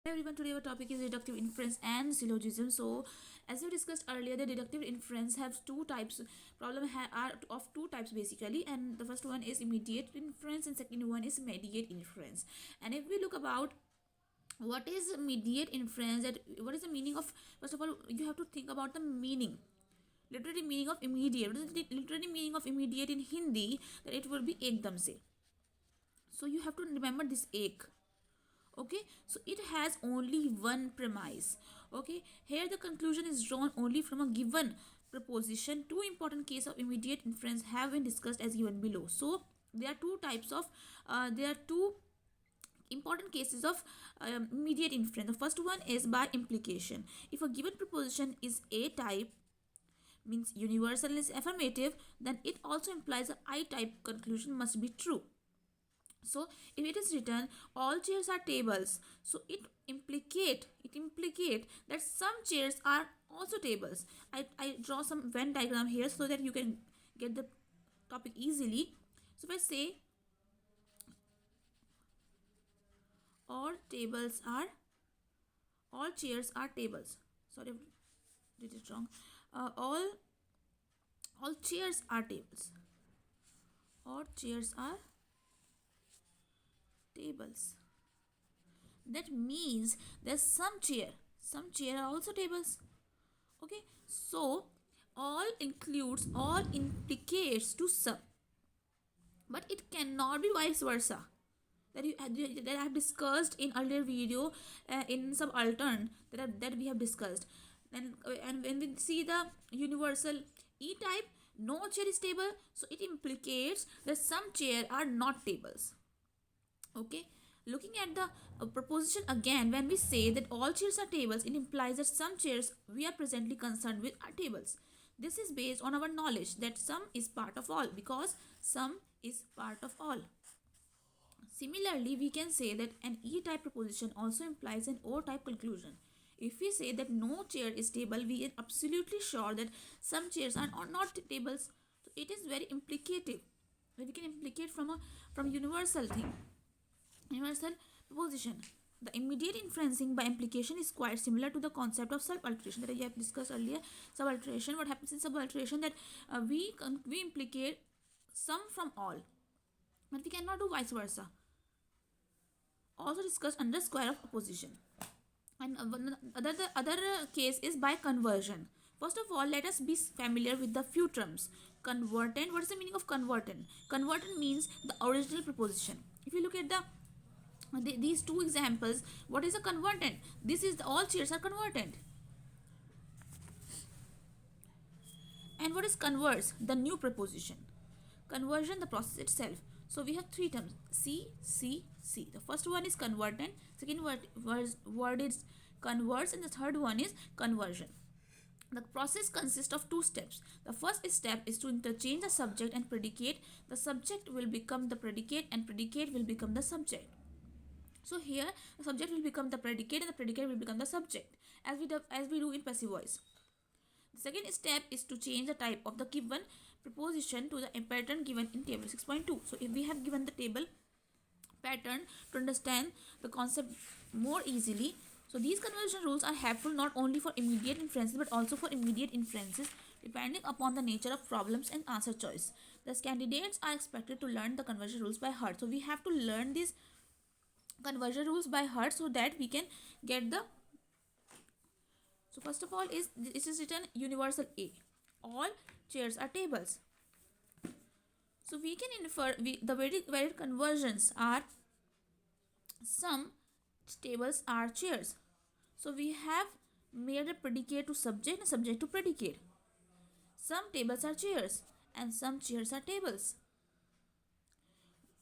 Hey everyone, today our topic is deductive inference and syllogism. So, as we discussed earlier, the deductive inference has two types. Are of two types basically, and the first one is immediate inference, and second one is mediate inference. And if we look about what is mediate inference, that what is the meaning of, first of all, you have to think about the meaning. Literary meaning of immediate. What is the literary meaning of immediate in Hindi? That it will be ekdam se. So you have to remember this ek. Okay, so it has only one premise. Okay, here the conclusion is drawn only from a given proposition. Two important cases of immediate inference have been discussed as given below. So there are two types of there are two important cases of immediate inference. The first one is by implication. If a given proposition is a type, means universal and is affirmative, then it also implies a I type conclusion must be true. So if it is written all chairs are tables, so it implicate that some chairs are also tables. I draw some Venn diagram here so that you can get the topic easily. So if I say all tables are all chairs are tables, sorry, I did it wrong. All chairs are tables, all chairs are tables. That means there's some chair are also tables. Okay, so all includes, all implicates to some, but it cannot be vice versa. That I have discussed in earlier video, in subaltern that we have discussed. And when we see the universal E type, no chair is table, so it implicates that some chair are not tables. Okay, looking at the proposition again, when we say that all chairs are tables, it implies that some chairs we are presently concerned with are tables. This is based on our knowledge that some is part of all, because some is part of all. Similarly, we can say that an E-type proposition also implies an O-type conclusion. If we say that no chair is table, we are absolutely sure that some chairs are not tables. So it is very implicative. We can implicate from universal thing, universal proposition. The immediate inferencing by implication is quite similar to the concept of subalteration that I have discussed earlier. Subalteration. What happens in subalteration, that we implicate some from all, but we cannot do vice versa. Also discussed under square of opposition. And the other case is by conversion. First of all, let us be familiar with the few terms. Convertant. What is the meaning of convertant? Convertant means the original proposition. If you look at these two examples, what is a convertant? This is all chairs are convertant. And what is converse? The new proposition. Conversion, the process itself. So we have three terms: C, C, C. The first one is convertant, second word is converse, and the third one is conversion. The process consists of two steps. The first step is to interchange the subject and predicate. The subject will become the predicate and predicate will become the subject. So here the subject will become the predicate and the predicate will become the subject, as we do in passive voice. The second step is to change the type of the given preposition to the pattern given in table 6.2. So if we have given the table pattern to understand the concept more easily, so these conversion rules are helpful not only for immediate inferences but also for immediate inferences depending upon the nature of problems and answer choice. Thus candidates are expected to learn the conversion rules by heart. So we have to learn these conversion rules by heart so that we can get the. So first of all, this is written universal A. All chairs are tables. So we can infer the very valid conversions are some tables are chairs. So we have made a predicate to subject and subject to predicate. Some tables are chairs and some chairs are tables.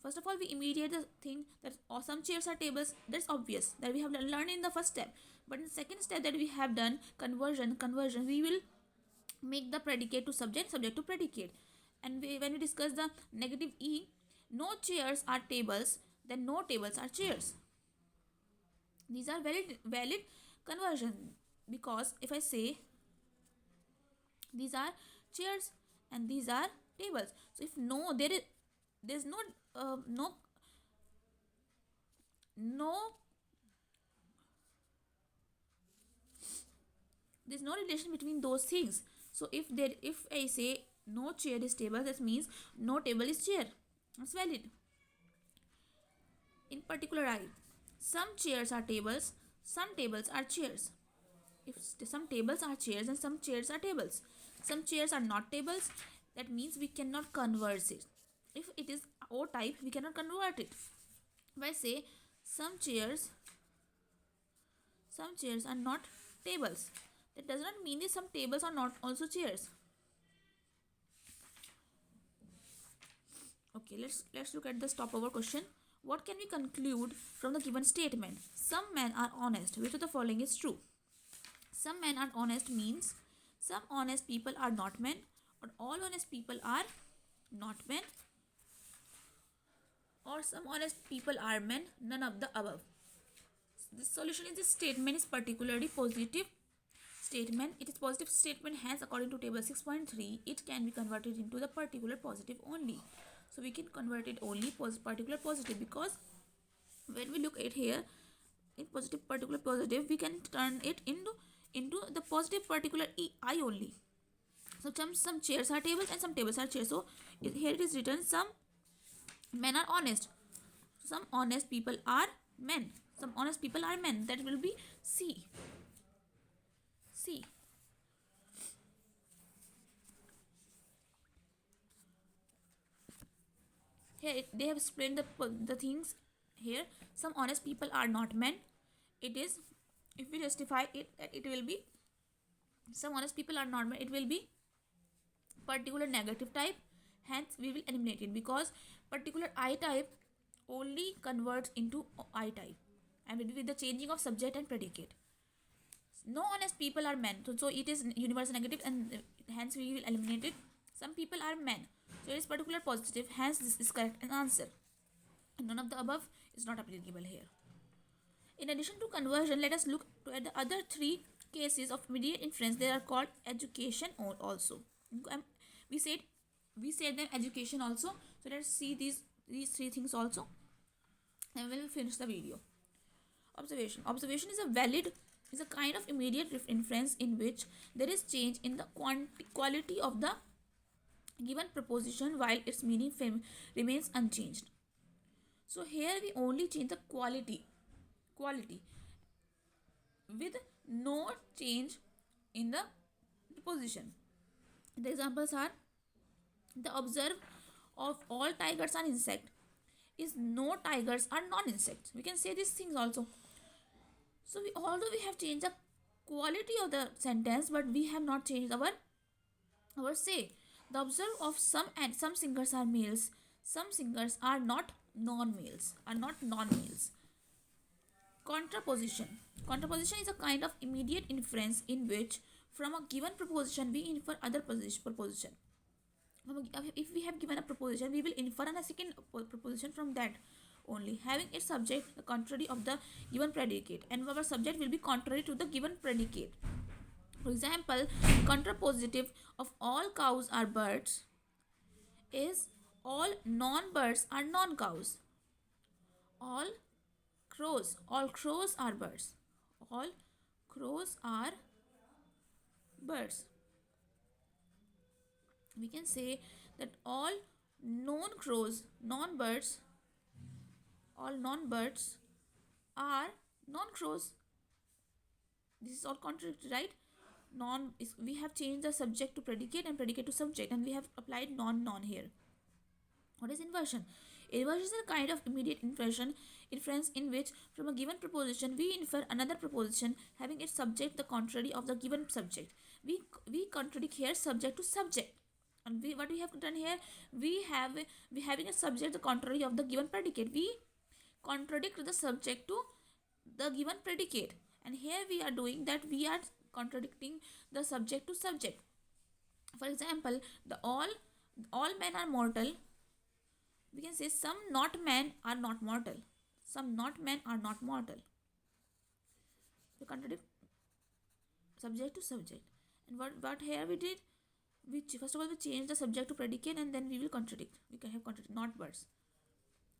First of all, we immediate the thing that some chairs are tables. That's obvious that we have learned in the first step. But in the second step that we have done conversion, we will make the predicate to subject, subject to predicate. And when we discuss the negative E, no chairs are tables, then no tables are chairs. These are valid conversion, because if I say these are chairs and these are tables, so if no, there's no there's no relation between those things. So if I say no chair is table, that means no table is chair. It's valid. In particular I, some chairs are tables, some tables are chairs. If some tables are chairs and some chairs are tables, some chairs are not tables, that means we cannot convert it. If it is O type, we cannot convert it. If I say some chairs are not tables, that does not mean that some tables are not also chairs. Okay, let's look at the stopover question. What can we conclude from the given statement? Some men are honest. Which of the following is true? Some men are honest means some honest people are not men, or all honest people are not men, or some honest people are men, none of the above. The solution in this statement is particularly positive statement. It is positive statement, hence according to table 6.3 it can be converted into the particular positive only. So we can convert it only particular positive, because when we look at here in positive particular positive, we can turn it into the positive particular I only. So some chairs are tables and some tables are chairs. So here it is written some men are honest, some honest people are men, some honest people are men. That will be C. Here they have explained the things here. Some honest people are not men. It is, if we justify it, it will be some honest people are not men, it will be particular negative type, hence we will eliminate it, because particular I type only converts into I type and with the changing of subject and predicate. No honest people are men, so it is universal negative and hence we will eliminate it. Some people are men, so it is particular positive, hence this is correct answer. None of the above is not applicable here. In addition to conversion, let us look at the other three cases of immediate inference. They are called education also. We said them education also. So let's see these three things also, and we will finish the video. Observation is a kind of immediate inference in which there is change in the quality of the given proposition while its meaning remains unchanged. So here we only change the quality with no change in the proposition. The examples are: the observe of all tigers are insect is no tigers are non-insects. We can say these things also. So although we have changed the quality of the sentence, but we have not changed our say. The observe of some singers are males, some singers are not non-males. Contraposition is a kind of immediate inference in which from a given proposition we infer other proposition. If we have given a proposition, we will infer a second proposition from that only, having its subject the contrary of the given predicate, and our subject will be contrary to the given predicate. For example, contrapositive of all cows are birds is all non-birds are non-cows. All crows are birds. All crows are birds. We can say that all non-birds are non-crows. This is all contradictory, right? We have changed the subject to predicate and predicate to subject, and we have applied non here. What is inversion? Inversion is a kind of immediate inference in which from a given proposition we infer another proposition having its subject the contrary of the given subject. We contradict here subject to subject, and what we have done here, we having a subject the contrary of the given predicate, we contradict the subject to the given predicate, and here we are doing that, we are contradicting the subject to subject. For example, the all men are mortal, we can say some not men are not mortal. We contradict subject to subject. And what here we did, first of all we change the subject to predicate, and then we will contradict. We can have contradict, not birds.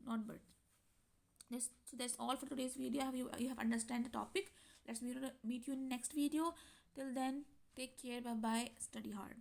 So that's all for today's video. You have understand the topic. Let's meet you in next video. Till then, take care. Bye bye. Study hard.